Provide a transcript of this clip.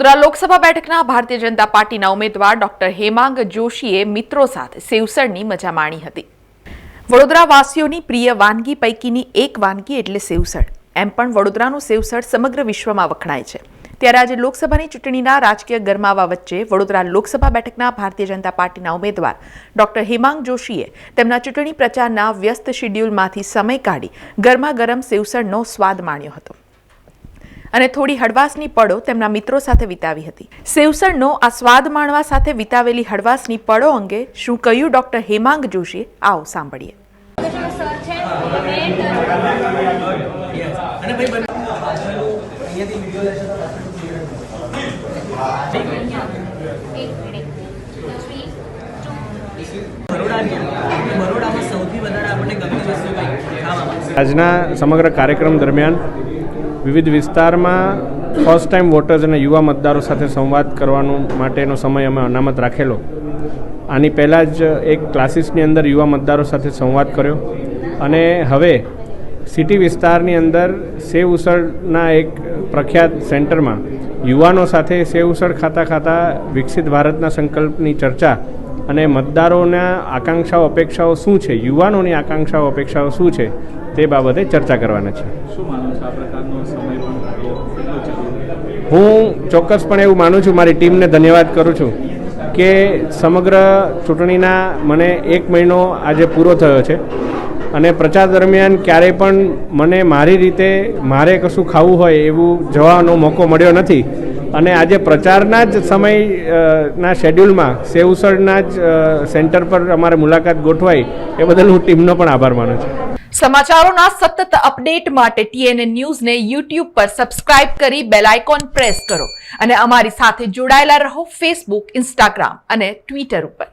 વડોદરા લોકસભા બેઠકના ભારતીય જનતા પાર્ટીના ઉમેદવાર ડોક્ટર હેમાંગ જોશીએ મિત્રો સાથે સેવસળની મજા માણી હતી। વડોદરા વાસીઓની પ્રિય વાનગી પૈકીની એક વાનગી એટલે સેવસળ। એમ પણ વડોદરાનું સેવસળ સમગ્ર વિશ્વમાં વખણાય છે। ત્યારે આજે લોકસભાની ચૂંટણીના રાજકીય ગરમાવા વચ્ચે વડોદરા લોકસભા બેઠકના ભારતીય જનતા પાર્ટીના ઉમેદવાર ડોક્ટર હેમાંગ જોશીએ તેમના ચૂંટણી પ્રચારના વ્યસ્ત શેડ્યુલમાંથી સમય કાઢી ગરમાગરમ સેવસળનો સ્વાદ માણ્યો હતો અને થોડી હળવાશની પળો તેમના મિત્રો સાથે વિતાવી હતી। સેવસળનો આ સ્વાદ માણવા સાથે વિતાવેલી હળવાશની પળો અંગે શું કહ્યું ડોક્ટર હેમાંગ જોશીએ, આવો સાંભળીએ। આજના સમગ્ર કાર્યક્રમ દરમિયાન વિવિધ વિસ્તારમાં ફર્સ્ટ ટાઈમ વોટર્સ અને યુવા મતદારો સાથે સંવાદ કરવાનો માટેનો સમય અમે અનામત રાખેલો। આની પહેલાં જ એક ક્લાસીસની અંદર યુવા મતદારો સાથે સંવાદ કર્યો અને હવે સિટી વિસ્તારની અંદર સેવ ઉસળના એક પ્રખ્યાત સેન્ટરમાં યુવાનો સાથે સેવ ઉસળ ખાતા વિકસિત ભારતના સંકલ્પની ચર્ચા અને મતદારોના આકાંક્ષાઓ અપેક્ષાઓ શું છે, યુવાનોની આકાંક્ષાઓ અપેક્ષાઓ શું છે તે બાબતે ચર્ચા કરવાના છે। હું ચોક્કસપણે એવું માનું છું, મારી ટીમને ધન્યવાદ કરું છું કે સમગ્ર ચૂંટણીના મને 1 મહિનો આજે પૂરો થયો છે અને પ્રચાર દરમિયાન ક્યારેય પણ મને મારી રીતે મારે કશું ખાવું હોય એવું જવાનો મોકો મળ્યો નથી અને આજે પ્રચારના જ સમયના શેડ્યુલમાં સેવ ઉસળના જ સેન્ટર પર અમારે મુલાકાત ગોઠવાઈ એ બદલ હું ટીમનો પણ આભાર માનું છું। સમાચારોના સતત અપડેટ માટે TNN ન્યૂઝને YouTube પર સબસ્ક્રાઇબ કરી બેલ આઇકોન પ્રેસ કરો અને અમારી સાથે જોડાયેલા રહો Facebook, Instagram અને Twitter ઉપર।